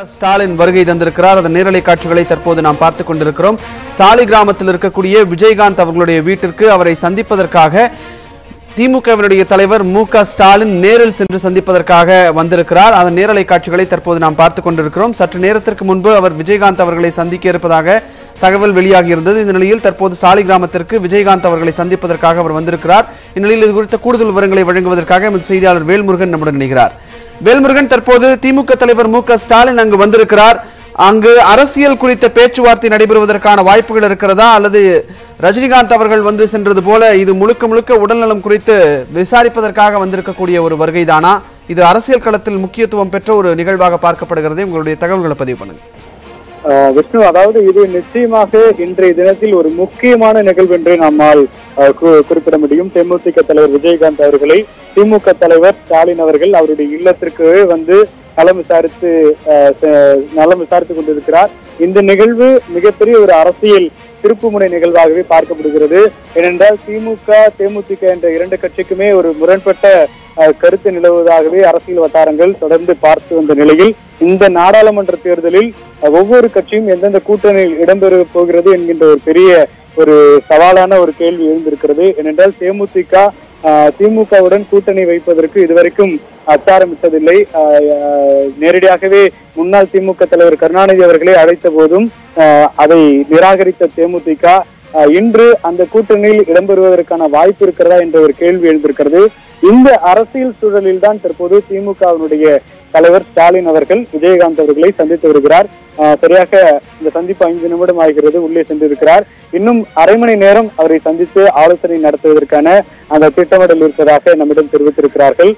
ஸ்டாலின் வருகை தந்திருக்கிறார். அதன் நேரலை காட்சிகளை தற்போது நாம் பார்த்துக் கொண்டிருக்கிறோம். சாலி கிராமத்தில் இருக்கக்கூடிய விஜயகாந்த் அவர்களுடைய வீட்டிற்கு அவரை சந்திப்பதற்காக திமுகவினுடைய தலைவர் மு.க.ஸ்டாலின் நேரில் சென்று சந்திப்பதற்காக வந்திருக்கிறார். அதன் நேரலை காட்சிகளை தற்போது நாம் பார்த்துக் கொண்டிருக்கிறோம். சற்று நேரத்திற்கு முன்பு அவர் விஜயகாந்த் அவர்களை சந்திக்க இருப்பதாக தகவல் வெளியாகி இருந்தது. இந்த நிலையில் தற்போது சாலி கிராமத்திற்கு விஜயகாந்த் அவர்களை சந்திப்பதற்காக அவர் வந்திருக்கிறார். இந்நிலையில் இது குறித்த கூடுதல் விவரங்களை வழங்குவதற்காக எமது செய்தியாளர் வேல்முருகன் நம்முடன் இணைகிறார். வேல்முருகன், தற்போது திமுக தலைவர் மு.க.ஸ்டாலின் அங்கு வந்திருக்கிறார். அங்கு அரசியல் குறித்த பேச்சுவார்த்தை நடைபெறுவதற்கான வாய்ப்புகள் இருக்கிறதா, அல்லது ரஜினிகாந்த் அவர்கள் வந்து சென்றது போல இது முழுக்க முழுக்க உடல்நலம் குறித்து விசாரிப்பதற்காக வந்திருக்கக்கூடிய ஒரு வருகைதானா? இது அரசியல் களத்தில் முக்கியத்துவம் பெற்ற ஒரு நிகழ்வாக பார்க்கப்படுகிறது. உங்களுடைய தகவல்களை பதிவு பண்ணுங்க. விஷ்ணு, அதாவது இது நிச்சயமாக இன்றைய தினத்தில் ஒரு முக்கியமான நிகழ்வு என்று நம்மால் குறிப்பிட முடியும். தேமுதிக தலைவர் விஜயகாந்த் அவர்களை திமுக தலைவர் ஸ்டாலின் அவர்கள் அவருடைய இல்லத்திற்கு வந்து நலம் விசாரித்துக் கொண்டிருக்கிறார். இந்த நிகழ்வு மிகப்பெரிய ஒரு அரசியல் திருப்புமுனை நிகழ்வாகவே பார்க்கப்படுகிறது. ஏனென்றால் தேமுதிக என்ற இரண்டு கட்சிக்குமே ஒரு முரண்பட்ட கருத்து நிலவுவதாகவே அரசியல் வட்டாரங்கள் தொடர்ந்து பார்த்து வந்த நிலையில் இந்த நாடாளுமன்ற தேர்தலில் ஒவ்வொரு கட்சியும் எந்தெந்த கூட்டணியில் இடம்பெற போகிறது என்கின்ற ஒரு பெரிய ஒரு சவாலான ஒரு கேள்வி எழுந்திருக்கிறது. ஏனென்றால் திமுகவுடன் கூட்டணி வைப்பதற்கு இதுவரைக்கும் அச்சாரமிட்டதில்லை. நேரடியாகவே முன்னாள் திமுக தலைவர் கருணாநிதி அவர்களை அழைத்த போதும் அதை நிராகரித்த தேமுதிக இன்று அந்த கூட்டணியில் இடம்பெறுவதற்கான வாய்ப்பு இருக்கிறதா என்ற ஒரு கேள்வி எழுந்திருக்கிறது. இந்த அரசியல் சூழலில் தான் தற்போது திமுகவினுடைய தலைவர் ஸ்டாலின் அவர்கள் விஜயகாந்த் அவர்களை சந்தித்து வருகிறார். சரியாக இந்த சந்திப்பு 5 நிமிடம் ஆகிறது. உள்ளே சென்றிருக்கிறார். இன்னும் அரை மணி நேரம் அவரை சந்தித்து ஆலோசனை நடத்துவதற்கான அந்த திட்டமிடல் இருப்பதாக நம்மிடம் தெரிவித்திருக்கிறார்கள்.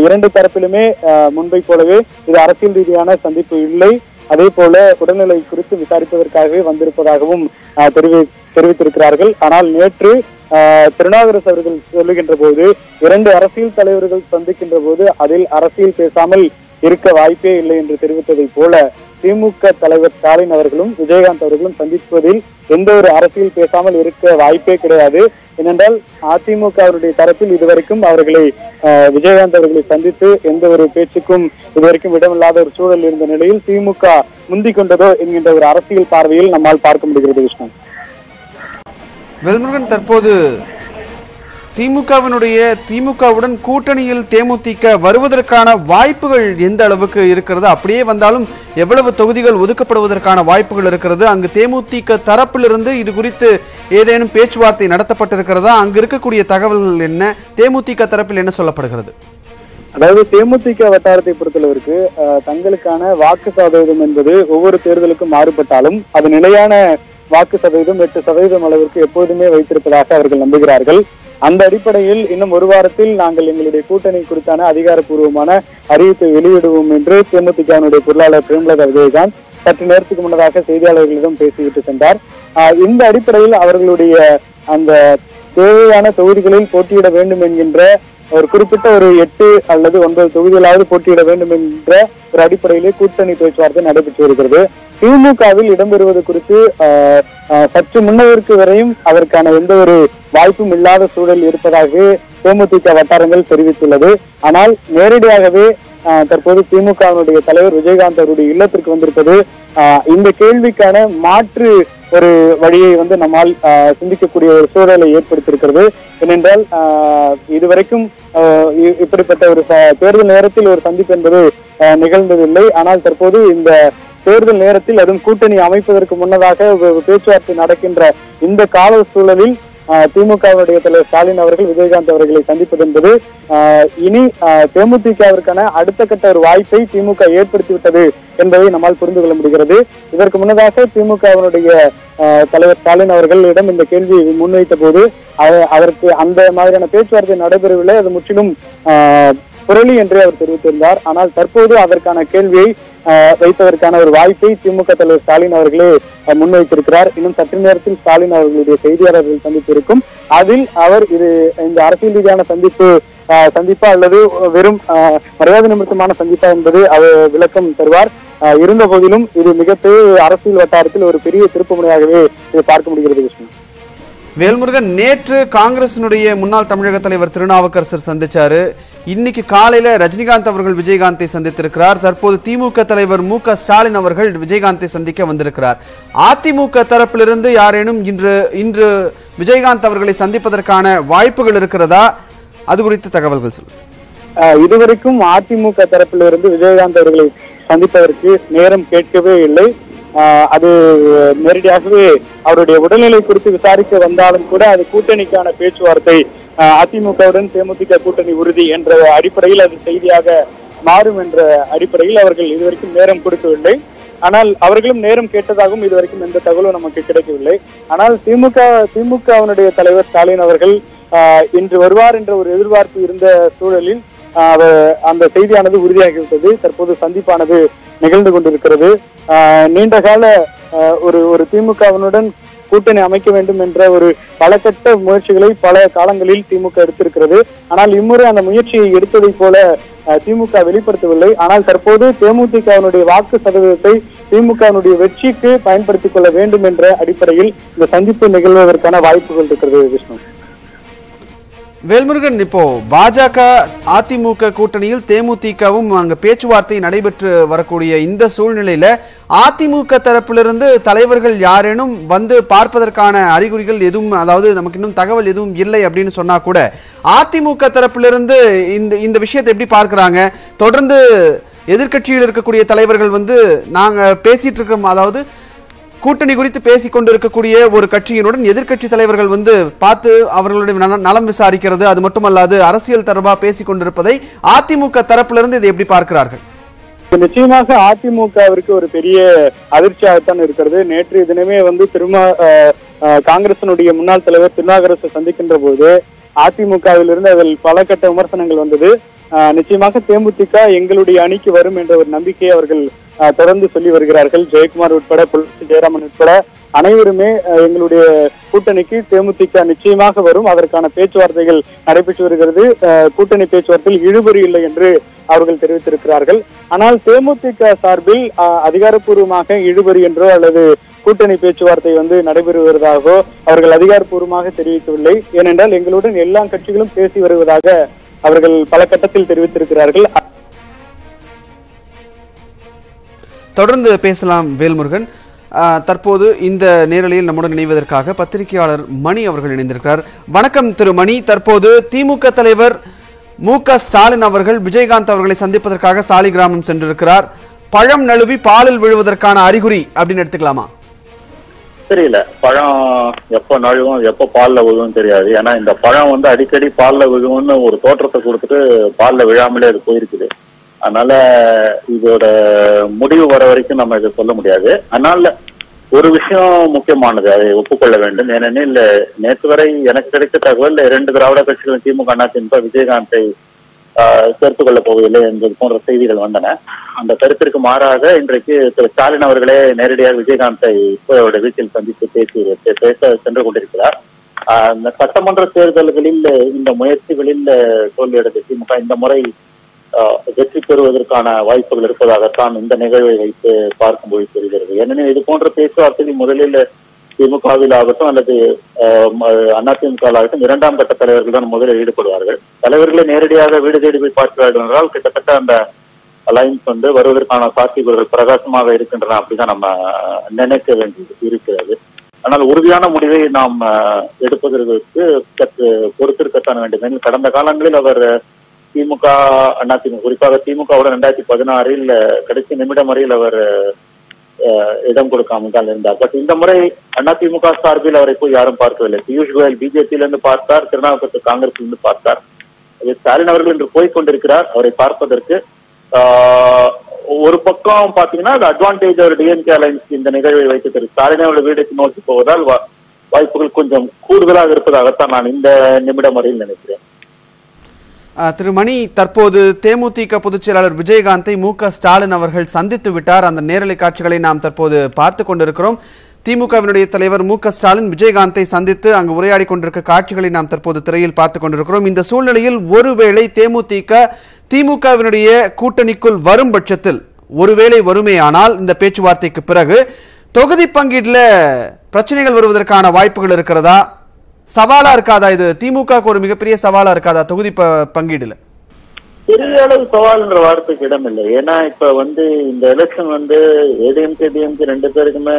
இரண்டு தரப்பிலுமே முன்பை போலவே இது அரசியல் ரீதியான சந்திப்பு இல்லை, அதே போல உடல்நிலை குறித்து விசாரிப்பதற்காகவே வந்திருப்பதாகவும் தெரிவித்திருக்கிறார்கள். ஆனால் நேற்று திருநாவுக்கரசு அவர்கள் சொல்லுகின்ற போது, இரண்டு அரசியல் தலைவர்கள் சந்திக்கின்ற போது அதில் அரசியல் பேசாமல் இருக்க வாய்ப்பே இல்லை என்று தெரிவித்ததை போல திமுக தலைவர் ஸ்டாலின் அவர்களும் விஜயகாந்த் அவர்களும் சந்திப்பதில் எந்த ஒரு அரசியல் பேசாமல் இருக்க வாய்ப்பே கிடையாது. ஏனென்றால் அதிமுகவுடைய தரப்பில் இதுவரைக்கும் விஜயகாந்த் அவர்களை சந்தித்து எந்த ஒரு பேச்சுக்கும் இதுவரைக்கும் இடமில்லாத ஒரு சூழல் இருந்த நிலையில் திமுக முந்திக் கொண்டதோ என்கின்ற ஒரு அரசியல் பார்வையில் நம்மால் பார்க்க முடிகிறது. விஷ்ணு, வேல்முருகன், தற்போது திமுகவுடன் கூட்டணியில் தேமுதிக வருவதற்கான வாய்ப்புகள் எந்த அளவுக்கு இருக்கிறது? அப்படியே வந்தாலும் எவ்வளவு தொகுதிகள் ஒதுக்கப்படுவதற்கான வாய்ப்புகள் இருக்கிறது? அங்கு தேமுதிக தரப்பிலிருந்து இது குறித்து ஏதேனும் பேச்சுவார்த்தை நடத்தப்பட்டிருக்கிறதா? அங்கு இருக்கக்கூடிய தகவல்கள் என்ன? தேமுதிக தரப்பில் என்ன சொல்லப்படுகிறது? அதாவது தேமுதிக வட்டாரத்தை பொறுத்தளவிற்கு தங்களுக்கான வாக்கு சதவீதம் என்பது ஒவ்வொரு தேர்தலுக்கும் மாறுபட்டாலும் அது நிலையான வாக்கு சதவீதம் 8% அளவிற்கு எப்போதுமே வைத்திருப்பதாக அவர்கள் நம்புகிறார்கள். அந்த அடிப்படையில் இன்னும் ஒரு வாரத்தில் நாங்கள் எங்களுடைய கூட்டணி குறித்தான அதிகாரப்பூர்வமான அறிவிப்பை வெளியிடுவோம் என்று தேமுதிகவினுடைய பொருளாளர் பிரேமலதா விஜயகாந்த் சற்று நேரத்துக்கு முன்னதாக செய்தியாளர்களிடம் பேசிவிட்டு சென்றார். இந்த அடிப்படையில் அவர்களுடைய அந்த தேவையான தொகுதிகளில் போட்டியிட வேண்டும் என்கின்ற ஒரு குறிப்பிட்ட ஒரு 8 அல்லது 9 தொகுதிகளாவது போட்டியிட வேண்டும் என்ற ஒரு அடிப்படையிலே கூட்டணி பேச்சுவார்த்தை நடைபெற்று வருகிறது. திமுகவில் இடம்பெறுவது குறித்து சற்று முன்னதற்கு வரையும் அதற்கான எந்த ஒரு வாய்ப்பும் இல்லாத சூழல் இருப்பதாக தேமுதிக வட்டாரங்கள் தெரிவித்துள்ளது. ஆனால் நேரடியாகவே தற்போது திமுகவினுடைய தலைவர் விஜயகாந்த் அவருடைய இல்லத்திற்கு வந்திருப்பது இந்த கேள்விக்கான மாற்று ஒரு வழியை வந்து நம்மால் சிந்திக்கக்கூடிய ஒரு சூழலை ஏற்படுத்தியிருக்கிறது. ஏனென்றால் இதுவரைக்கும் இப்படிப்பட்ட ஒரு தேர்தல் நேரத்தில் ஒரு சந்திப்பு என்பது நிகழ்ந்ததில்லை. ஆனால் தற்போது இந்த தேர்தல் நேரத்தில் அதுவும் கூட்டணி அமைப்பதற்கு முன்னதாக பேச்சுவார்த்தை நடக்கின்ற இந்த கால சூழலில் திமுகவுடைய தலைவர் ஸ்டாலின் அவர்கள் விஜயகாந்த் அவர்களை சந்திப்பது என்பது இனி தேமுதிகவிற்கான அடுத்த கட்ட ஒரு வாய்ப்பை திமுக ஏற்படுத்திவிட்டது என்பதை நம்மால் புரிந்து கொள்ள முடிகிறது. இதற்கு முன்னதாக திமுகவினுடைய தலைவர் ஸ்டாலின் அவர்களிடம் இந்த கேள்வி முன்வைத்த போது அதற்கு அந்த மாதிரியான பேச்சுவார்த்தை நடைபெறவில்லை, அது முற்றிலும் புரளி என்று அவர் தெரிவித்திருந்தார். ஆனால் தற்போது அதற்கான கேள்வியை வைப்பதற்கான ஒரு வாய்ப்பை திமுக தலைவர் ஸ்டாலின் அவர்களே முன்வைத்திருக்கிறார். இன்னும் சற்று நேரத்தில் ஸ்டாலின் அவர்களுடைய செய்தியாளர்கள் சந்திப்பு இருக்கும். அதில் அவர் இந்த அரசியல் ரீதியான சந்திப்பா அல்லது வெறும் மரியாதை நிமித்தமான சந்திப்பா என்பது அவர் விளக்கம் தருவார். இருந்த போதிலும் இது மிகப்பெரிய அரசியல் வட்டாரத்தில் ஒரு பெரிய திருப்புமுனையாகவே இதை பார்க்க முடிகிறது. விஷ்ணு, வேல்முருகன், நேற்று காங்கிரசினுடைய முன்னாள் தமிழக தலைவர் திருநாவுக்கரசர் சந்திச்சாரு. இன்னைக்கு காலையில ரஜினிகாந்த் அவர்கள் விஜயகாந்தை சந்தித்திருக்கிறார். தற்போது திமுக தலைவர் மு.க. ஸ்டாலின் அவர்கள் விஜயகாந்தை சந்திக்க வந்திருக்கிறார். அதிமுக தரப்பிலிருந்து யாரேனும் இன்று விஜயகாந்த் அவர்களை சந்திப்பதற்கான வாய்ப்புகள் இருக்கிறதா? அது குறித்த தகவல்கள் சொல்லுங்க. இதுவரைக்கும் அதிமுக தரப்பிலிருந்து விஜயகாந்த் அவர்களை சந்திப்பதற்கு நேரம் கேட்கவே இல்லை. அது நேரடியாகவே அவருடைய உடல்நிலை குறித்து விசாரிக்க வந்தாலும் கூட அது கூட்டணிக்கான பேச்சுவார்த்தை, அதிமுகவுடன் தேமுதிக கூட்டணி உறுதி என்ற அடிப்படையில் அது செய்தியாக மாறும் என்ற அடிப்படையில் அவர்கள் இதுவரைக்கும் நேரம் கொடுக்கவில்லை. ஆனால் அவர்களும் நேரம் கேட்டதாகவும் இதுவரைக்கும் எந்த தகவலும் நமக்கு கிடைக்கவில்லை. ஆனால் திமுகவினுடைய தலைவர் ஸ்டாலின் அவர்கள் இன்று வருவார் என்ற ஒரு எதிர்பார்ப்பு இருந்த சூழலில் அந்த செய்தியானது உறுதியாகிவிட்டது. தற்போது சந்திப்பானது நிகழ்ந்து கொண்டிருக்கிறது. நீண்ட கால ஒரு திமுகவினுடன் கூட்டணி அமைக்க வேண்டும் என்ற ஒரு பல கட்ட முயற்சிகளை பல காலங்களில் திமுக எடுத்திருக்கிறது. ஆனால் இம்முறை அந்த முயற்சியை எடுத்ததை போல திமுக வெளிப்படுத்தவில்லை. ஆனால் தற்போது தேமுதிகவினுடைய வாக்கு சதவீதத்தை திமுகவினுடைய வெற்றிக்கு பயன்படுத்திக் கொள்ள வேண்டும் என்ற அடிப்படையில் இந்த சந்திப்பு நிகழ்வதற்கான வாய்ப்புகள் இருக்கிறது. விஷ்ணு, வேல்முருகன், இப்போ பாஜக அதிமுக கூட்டணியில் தேமுதிகவும் அங்க பேச்சுவார்த்தை நடைபெற்று வரக்கூடிய இந்த சூழ்நிலையில அதிமுக தரப்பிலிருந்து தலைவர்கள் யாரேனும் வந்து பார்ப்பதற்கான அறிகுறிகள் எதுவும், அதாவது நமக்கு இன்னும் தகவல் எதுவும் இல்லை அப்படின்னு சொன்னா கூட அதிமுக தரப்பிலிருந்து இந்த விஷயத்தை எப்படி பார்க்கிறாங்க? தொடர்ந்து எதிர்கட்சியில் இருக்கக்கூடிய தலைவர்கள் வந்து நாங்க பேசிட்டு இருக்கோம், அதாவது கூட்டணி குறித்து பேசிக் கொண்டிருக்கக்கூடிய ஒரு கட்சியினுடன் எதிர்கட்சி தலைவர்கள் வந்து பார்த்து அவர்களுடைய நலம் விசாரிக்கிறது, அது மட்டுமல்லாது அரசியல் தொடர்பாக பேசிக் கொண்டிருப்பதை அதிமுக தரப்பிலிருந்து இதை எப்படி பார்க்கிறார்கள்? நிச்சயமாக அதிமுகவிற்கு ஒரு பெரிய அதிர்ச்சியாகத்தான் இருக்கிறது. நேற்றைய தினமே வந்து காங்கிரசினுடைய முன்னாள் தலைவர் திருநாகரசை சந்திக்கின்ற போது அதிமுகவிலிருந்து அதில் பல கட்ட விமர்சனங்கள் வந்தது. நிச்சயமாக தேமுதிக எங்களுடைய அணிக்கு வரும் என்ற ஒரு நம்பிக்கையை அவர்கள் தொடர்ந்து சொல்லி வருகிறார்கள். ஜெயக்குமார் உட்பட, புலசி ஜெயராமன் உட்பட அனைவருமே எங்களுடைய கூட்டணிக்கு தேமுதிக நிச்சயமாக வரும், அதற்கான பேச்சுவார்த்தைகள் நடைபெற்று வருகிறது, கூட்டணி பேச்சுவார்த்தையில் இழுபறி இல்லை என்று அவர்கள் தெரிவித்திருக்கிறார்கள். ஆனால் தேமுதிக சார்பில் அதிகாரப்பூர்வமாக இழுபறி என்றோ அல்லது கூட்டணி பேச்சுவார்த்தை வந்து நடைபெறுவதாகவோ அவர்கள் அதிகாரப்பூர்வமாக தெரிவிக்கவில்லை. ஏனென்றால் எங்களுடன் எல்லா கட்சிகளும் பேசி வருவதாக அவர்கள் பல கட்டத்தில் தெரிவித்திருக்கிறார்கள். தொடர்ந்து பேசலாம் வேல்முருகன். தற்போது இந்த நேரலையில் நம்முடன் இணைவதற்காக பத்திரிகையாளர் மணி அவர்கள் இணைந்திருக்கிறார். வணக்கம் திரு மணி. தற்போது திமுக தலைவர் மு.க. ஸ்டாலின் அவர்கள் விஜயகாந்த் அவர்களை சந்திப்பதற்காக சாலிகிராமம் சென்றிருக்கிறார். பழம் நழுவி பாலில் விழுவதற்கான அறிகுறி அப்படின்னு எடுத்துக்கலாமா? தெரியல, பழம் எப்ப நழுவும் எப்ப பால்ல விழுவும் தெரியாது. ஏன்னா இந்த பழம் வந்து அடிக்கடி பால்ல விழுவும்னு ஒரு தோற்றத்தை கொடுத்துட்டு பால்ல விழாமலே அது போயிருக்குது. அதனால இதோட முடிவு வர வரைக்கும் நம்ம இதை சொல்ல முடியாது. அதனால ஒரு விஷயம் முக்கியமானது, அதை ஒப்புக்கொள்ள வேண்டும். ஏனெனில் நேற்று வரை எனக்கு கிடைத்த தகவல் 2 திராவிட கட்சிகளும் திமுக அதிமுக விஜயகாந்தை சேர்த்துக் கொள்ளப் போவதில்லை என்பது போன்ற செய்திகள் வந்தன. அந்த கருத்திற்கு மாறாக இன்றைக்கு திரு ஸ்டாலின் அவர்களே நேரடியாக விஜயகாந்தை அவருடைய வீட்டில் சந்தித்து பேச சென்று கொண்டிருக்கிறார். இந்த சட்டமன்ற தேர்தல்களில் இந்த முயற்சிகளில் தோல்வியடைந்த திமுக இந்த முறை வெற்றி பெறுவதற்கான வாய்ப்புகள் இருப்பதாகத்தான் இந்த நிகழ்வை வைத்து பார்க்கும்போது தெரிகிறது. ஏனெனில் இது போன்ற பேச்சுவார்த்தைகள் முதலில் திமுகவில் ஆகட்டும் அல்லது அதிமுக ஆகட்டும் 2ஆம் கட்ட தலைவர்கள் தான் முதலில் ஈடுபடுவார்கள். தலைவர்களை நேரடியாக வீடு தேடி போய் பார்க்கிறார்கள் என்றால் கிட்டத்தட்ட அந்த அலைன்ஸ் வந்து வருவதற்கான சாத்தியக்கூறுகள் பிரகாசமாக இருக்கின்றன அப்படிதான் நம்ம நினைக்க வேண்டியது இருக்கிறது. ஆனால் உறுதியான முடிவை நாம் எடுப்பதற்கு பொறுத்திருக்கத்தான் வேண்டும். கடந்த காலங்களில் அவர் திமுக அதிமுக குறிப்பாக திமுகவுடன் 2016 கடைசி நிமிடம் வரையில் அவர் இடம் கொடுக்காமல் தான் இருந்தார். பட் இந்த முறை அதிமுக சார்பில் அவரை போய் யாரும் பார்க்கவில்லை. பியூஷ் கோயல் பிஜேபியிலிருந்து பார்த்தார், திருநாவுக்கரசு காங்கிரசிலிருந்து பார்த்தார். ஸ்டாலின் அவர்கள் இன்று போய்கொண்டிருக்கிறார் அவரை பார்ப்பதற்கு. ஒரு பக்கம் பாத்தீங்கன்னா அது அட்வான்டேஜ் அவர் டிஎம்கே அலைன்ஸ் இந்த நிகழ்வை வைத்து ஸ்டாலின் அவர்கள் வீடுக்கு நோக்கி போவதால் வாய்ப்புகள் கொஞ்சம் கூடுதலாக இருப்பதாகத்தான் நான் இந்த நிமிடம் வரையில் நினைக்கிறேன். திரு மணி, தற்போது தேமுதிக பொதுச் செயலாளர் விஜயகாந்தை மு.க. ஸ்டாலின் அவர்கள் சந்தித்து விட்டார். அந்த நேரலை காட்சிகளை நாம் தற்போது பார்த்து கொண்டிருக்கிறோம். திமுகவினுடைய தலைவர் மு.க. ஸ்டாலின் விஜயகாந்தை சந்தித்து அங்கு உரையாடி கொண்டிருக்க காட்சிகளை நாம் தற்போது திரையில் பார்த்துக் கொண்டிருக்கிறோம். இந்த சூழ்நிலையில் ஒருவேளை திமுகவினுடைய கூட்டணிக்குள் வரும் பட்சத்தில், ஒருவேளை வருமேயானால் இந்த பேச்சுவார்த்தைக்கு பிறகு தொகுதி பங்கீடுல பிரச்சனைகள் வருவதற்கான வாய்ப்புகள் இருக்கிறதா? சவாலா இருக்காதா? இது திமுக ஒரு மிகப்பெரிய சவாலா இருக்காதா தொகுதி பங்கீடுல? பெரிய அளவு சவால்ன்ற வார்த்தைக்கு இடம் இல்லை. ஏன்னா இப்ப வந்து இந்த எலெக்ஷன் வந்து ஏடிஎம்கே டிஎம்கே ரெண்டு பேருக்குமே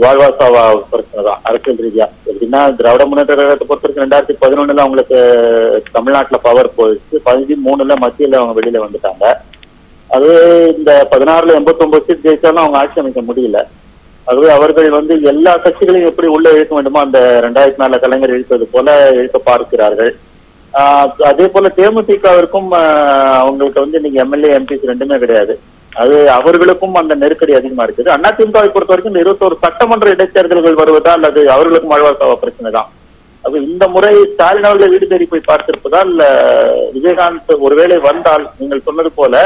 வாழ்வாசாவா பிரச்சனை தான் அரசியல் ரீதியா. எப்படின்னா திராவிட முன்னேற்ற கழகத்தை பொறுத்த வரைக்கும் 2011 அவங்களுக்கு தமிழ்நாட்டுல பவர் போயிடுச்சு, 13 மத்தியில அவங்க வெளியில வந்துட்டாங்க. அது இந்த 16 89 சீட் ஜெயிச்சாலும் அவங்க ஆட்சி அமைக்க முடியல. அதுவே அவர்கள் வந்து எல்லா கட்சிகளையும் எப்படி உள்ள இழுக்க வேண்டுமோ அந்த 2004 கலைஞர் இழுத்தது போல இழுக்க பார்க்கிறார்கள். அதே போல தேமுதிகவிற்கும் அவங்களுக்கு வந்து இன்னைக்கு எம்எல்ஏ எம்பிஸ் ரெண்டுமே கிடையாது. அது அவர்களுக்கும் அந்த நெருக்கடி அதிகமா இருக்குது. அதிமுகவை பொறுத்த வரைக்கும் இந்த 21 சட்டமன்ற இடைத்தேர்தல்கள் வருவதால் அது அவர்களுக்கும் வாழ்வாசாவ பிரச்சனை தான். அப்ப இந்த முறை ஸ்டாலின் அவர்களை வீடு தேடி போய் பார்த்திருப்பதால் விஜயகாந்த் ஒருவேளை வந்தால் நீங்கள் சொன்னது போல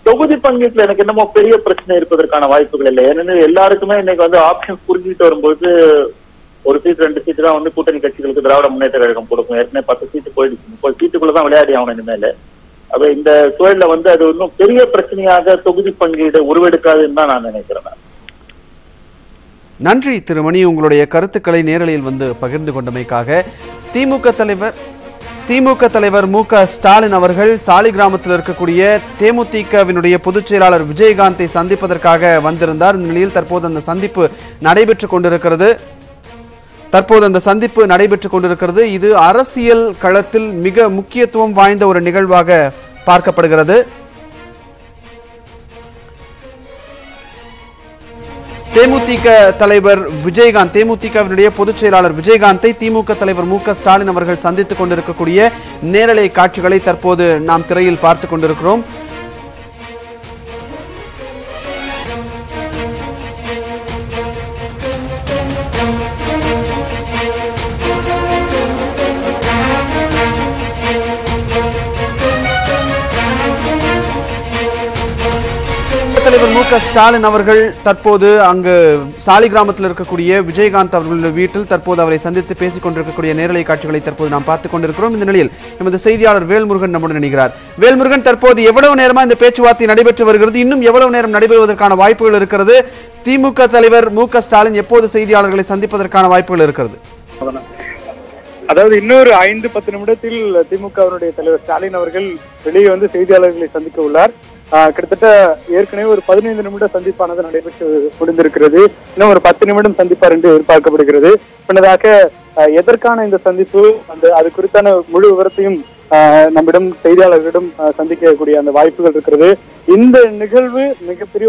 தொகுதி பங்கீட்டுல எனக்கு என்னமோ பெரிய பிரச்சனை இருப்பதற்கான வாய்ப்புகள் இல்லை. ஏனெனில் எல்லாருக்குமே இன்னைக்கு வந்து ஆப்ஷன்ஸ் குறுக்கிட்டு வரும்போது ஒரு சீட் 2 சீட்டு தான் வந்து கூட்டணி கட்சிகளுக்கு திராவிட முன்னேற்ற கழகம் கொடுக்கும். ஏற்கனவே 10 சீட்டு போயிடுச்சு, 30 சீட்டுக்குள்ளதான் விளையாடி ஆகணும் இனிமேல. அப்ப இந்த சூழல்ல வந்து அது இன்னும் பெரிய பிரச்சனையாக தொகுதி பங்கீடு உருவெடுக்காதுன்னு தான் நான் நினைக்கிறேன். நன்றி திருமணி, உங்களுடைய கருத்துக்களை நேரலையில் வந்து பகிர்ந்து கொண்டமைக்காக. திமுக தலைவர் மு.க. ஸ்டாலின் அவர்கள் சாலிகிராமத்தில் இருக்கக்கூடிய தேமுதிகவினுடைய பொதுச் செயலாளர் விஜயகாந்தை சந்திப்பதற்காக வந்திருந்தார். இந்த நிலையில் தற்போது அந்த சந்திப்பு நடைபெற்றுக் கொண்டிருக்கிறது. இது அரசியல் களத்தில் மிக முக்கியத்துவம் வாய்ந்த ஒரு நிகழ்வாக பார்க்கப்படுகிறது. தேமுதிக தலைவர் விஜயகாந்த், தேமுதிகவினுடைய பொதுச் செயலாளர் விஜயகாந்தை திமுக தலைவர் மு.க. ஸ்டாலின் அவர்கள் சந்தித்துக் கொண்டிருக்கக்கூடிய நேரலை காட்சிகளை தற்போது நாம் திரையில் பார்த்துக் கொண்டிருக்கிறோம். தலைவர் மு.க. ஸ்டாலின் அவர்கள் தற்போது அங்கு சாலிகிராமத்தில் இருக்கக்கூடிய விஜயகாந்த் அவர்களுடைய வீட்டில் தற்போது அவரை சந்தித்து பேசிக் கொண்டிருக்கக்கூடிய நேரலை காட்சிகளை தற்போது நாம் பார்த்துக் கொண்டிருக்கிறோம். இந்த நிலையில் எமது செய்தியாளர் வேல்முருகன் நம்முடன் இணைகிறார். வேல்முருகன், தற்போது எவ்வளவு நேரமா இந்த பேச்சுவார்த்தை நடைபெற்று வருகிறது? இன்னும் எவ்வளவு நேரம் நடைபெறுவதற்கான வாய்ப்புகள் இருக்கிறது? திமுக தலைவர் மு.க. ஸ்டாலின் எப்போது செய்தியாளர்களை சந்திப்பதற்கான வாய்ப்புகள் இருக்கிறது? அதாவது இன்னொரு 5-10 நிமிடத்தில் திமுகவினுடைய தலைவர் ஸ்டாலின் அவர்கள் வெளியே வந்து செய்தியாளர்களை சந்திக்க உள்ளார். கிட்டத்தட்ட ஏற்கனவே ஒரு 15 நிமிட சந்திப்பானது நடைபெற்று முடிந்திருக்கிறது. இன்னும் ஒரு 10 நிமிடம் சந்திப்பார் என்று எதிர்பார்க்கப்படுகிறது. முன்னதாக எதற்கான இந்த சந்திப்பு, அது குறித்தான முழு விவரத்தையும் நம்மிடம் செய்தியாளர்களிடம் சந்திக்கக்கூடிய அந்த வாய்ப்புகள் இருக்கிறது. இந்த நிகழ்வு மிகப்பெரிய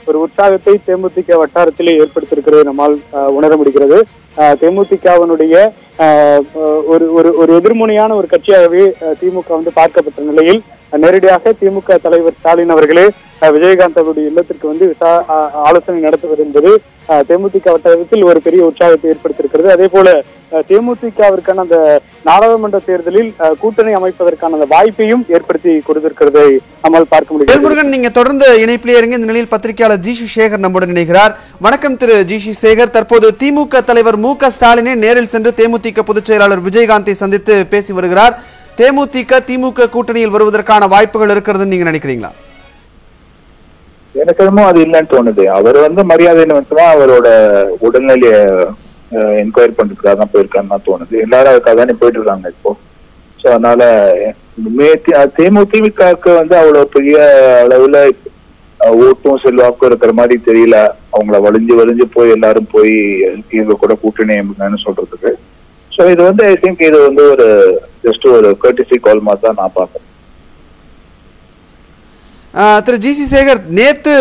ஒரு உற்சாகத்தை தேமுதிக வட்டாரத்திலே ஏற்படுத்தியிருக்கிறது நம்மால் உணர முடிகிறது. தேமுதிகவினுடைய ஒரு எதிர்முனையான ஒரு கட்சியாகவே திமுக வந்து பார்க்கப்பட்ட நிலையில் நேரடியாக திமுக தலைவர் ஸ்டாலின் அவர்களே விஜயகாந்த் அவருடைய இல்லத்திற்கு வந்து ஆலோசனை நடத்துவது என்பது தேமுதிக வட்டாரத்தில் ஒரு பெரிய உற்சாகத்தை ஏற்படுத்தியிருக்கிறது. அதே போல தேமுதிகவிற்கான அந்த நாடாளுமன்ற தேர்தலில் கூட்டணி அமைப்பதற்கான அந்த வாய்ப்பையும் ஏற்படுத்தி கொடுத்திருக்கிறதை நம்மால் பார்க்க முடியும். நீங்க தொடர்ந்து இணைப்பிலே இருங்க. இந்த நிலையில் பத்திரிகையாளர் ஜி.சி. சேகர் நம்முடன் இணைகிறார். வணக்கம் திரு ஜி.சி. சேகர். தற்போது திமுக தலைவர் மு.க. ஸ்டாலினே நேரில் சென்று தேமுதிக பொதுச் செயலாளர் விஜயகாந்தை சந்தித்து பேசி வருகிறார். தேமுதிக திமுக கூட்டணியில் வருவதற்கான வாய்ப்புகள் இருக்கிறதுன்னு நீங்க நினைக்கிறீங்களா? எனக்கு என்னமோ அது இல்லைன்னு தோணுது. அவர் வந்து மரியாதை நிமித்தமா அவரோட உடல்நிலைய என்கொயரி பண்றதுக்காக தான் போயிருக்காருன்னு தான் தோணுது. எல்லாரும் அதுக்காக தானே போயிட்டு இருக்காங்க இப்போ. ஸோ அதனால தேமுதிகவுக்கு வந்து அவ்வளவு பெரிய அளவுல ஓட்டும் செல்வாக்கும் இருக்கிற மாதிரி தெரியல. அவங்கள வலிஞ்சு போய் எல்லாரும் போய் இவங்க கூட கூட்டணி அமைங்கன்னு சொல்றதுக்கு. ஸோ இது வந்து ஐ திங்க் இது வந்து ஒரு ஜஸ்ட் ஒரு கர்டிசி கால் மாதிரி தான் நான் பார்க்கறேன். திரு ஜி.சி. சேகர், நேத்து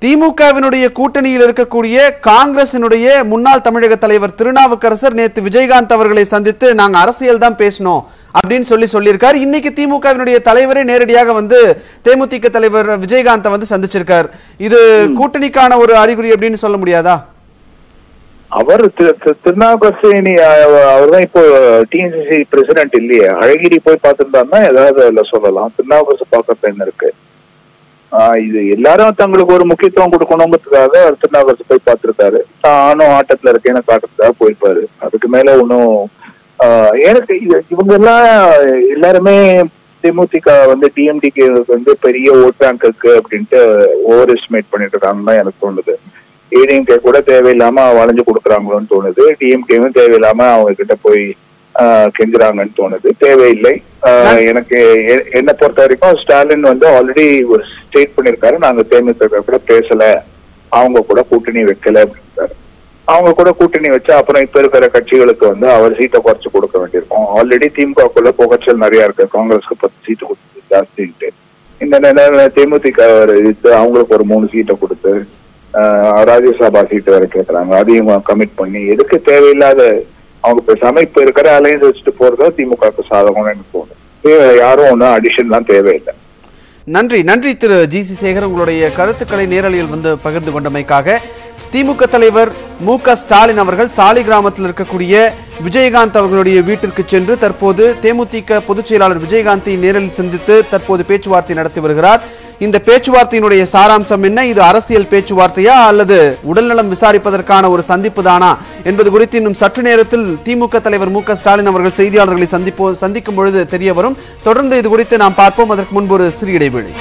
திமுகவினுடைய கூட்டணியில் இருக்கக்கூடிய காங்கிரசினுடைய முன்னாள் தமிழக தலைவர் திருநாவுக்கரசர் நேத்து விஜயகாந்த் அவர்களை சந்தித்து நாங்க அரசியல் தான் பேசணும் அப்படின்னு சொல்லியிருக்காரு. இன்னைக்கு திமுகவினுடைய தலைவரே நேரடியாக வந்து தேமுதிக தலைவர் விஜயகாந்தை வந்து சந்திச்சிருக்கார். இது கூட்டணிக்கான ஒரு அறிகுறி அப்படின்னு சொல்ல முடியாதா? அவர் திருநாவுக்கரசு அவர் தான் இப்போ டிஎன்சிசி பிரசிடென்ட் இல்லையே. அழகிரி போய் பார்த்திருந்தாருன்னா ஏதாவது அதுல சொல்லலாம். திருநாவுக்கரசு பார்க்கறது என்ன இருக்கு? இது எல்லாரும் தங்களுக்கு ஒரு முக்கியத்துவம் கொடுக்கணுங்கிறதுக்காக திருநாவுக்கரசு போய் பார்த்திருக்காரு. நானும் ஆட்டத்துல இருக்கேன்னு காட்டுறதுக்காக போயிருப்பாரு. அதுக்கு மேல ஒன்னும் எனக்கு இவங்க எல்லாருமே தேமுதிக வந்து டிஎம்டிகே வந்து பெரிய ஓட் பேங்க் இருக்கு அப்படின்ட்டு ஓவர் எஸ்டிமேட் பண்ணிட்டு இருக்காங்கன்னு தான் எனக்கு தோணுது. ஏடிஎம்கே கூட தேவையில்லாம வளைஞ்சு கொடுக்குறாங்களோன்னு தோணுது. டிஎம்கேவும் தேவையில்லாம அவங்க கிட்ட போய் கெஞ்சுறாங்கன்னு தோணுது. தேவையில்லை. எனக்கு என்னை பொறுத்த வரைக்கும் ஸ்டாலின் வந்து ஆல்ரெடி ஸ்டேட் பண்ணிருக்காரு, நாங்க தேமுதிக கூட பேசல, அவங்க கூட கூட்டணி வைக்கல அப்படின்றாரு. அவங்க கூட கூட்டணி வச்சா அப்புறம் இப்ப இருக்கிற கட்சிகளுக்கு வந்து அவர் சீட்டை குறைச்சு கொடுக்க வேண்டியிருக்கும். ஆல்ரெடி திமுகக்குள்ள புகச்சல் நிறைய இருக்கு, காங்கிரஸ்க்கு 10 சீட்டு கொடுத்து ஜாஸ்தின்ட்டு. இந்த நிலையில தேமுதிக அவங்களுக்கு ஒரு 3 சீட்டை கொடுத்து ராஜ்யசபா சீட்டு வரை கேட்கறாங்க, அதையும் கமிட் பண்ணி எதுக்கு தேவையில்லாத அவங்க பேசாம இப்ப இருக்கிற அலையன்ஸ் வச்சுட்டு போறதோ திமுகவுக்கு சாதகம்னு எனக்கு தோணும். யாரும் ஒன்றும் அடிஷன்லாம் தேவையில்லை. நன்றி நன்றி திரு ஜி.சி. சேகர், உங்களுடைய கருத்துக்களை நேரலையில் வந்து பகிர்ந்து கொண்டமைக்காக. திமுக தலைவர் மு.க. ஸ்டாலின் அவர்கள் சாலிகிராமத்தில் இருக்கக்கூடிய விஜயகாந்த் அவர்களுடைய வீட்டிற்கு சென்று தற்போது தேமுதிக பொதுச் செயலாளர் விஜயகாந்தை நேரில் சந்தித்து தற்போது பேச்சுவார்த்தை நடத்தி வருகிறார். இந்த பேச்சுவார்த்தையினுடைய சாராம்சம் என்ன? இது அரசியல் பேச்சுவார்த்தையா அல்லது உடல்நலம் விசாரிப்பதற்கான ஒரு சந்திப்பு தானா என்பது குறித்து இன்னும் சற்று நேரத்தில் திமுக தலைவர் மு.க. ஸ்டாலின் அவர்கள் செய்தியாளர்களை சந்திக்கும் பொழுது தெரிய வரும். தொடர்ந்து இது குறித்து நாம் பார்ப்போம். அதற்கு முன்பு ஒரு சிறிய இடைவேளை.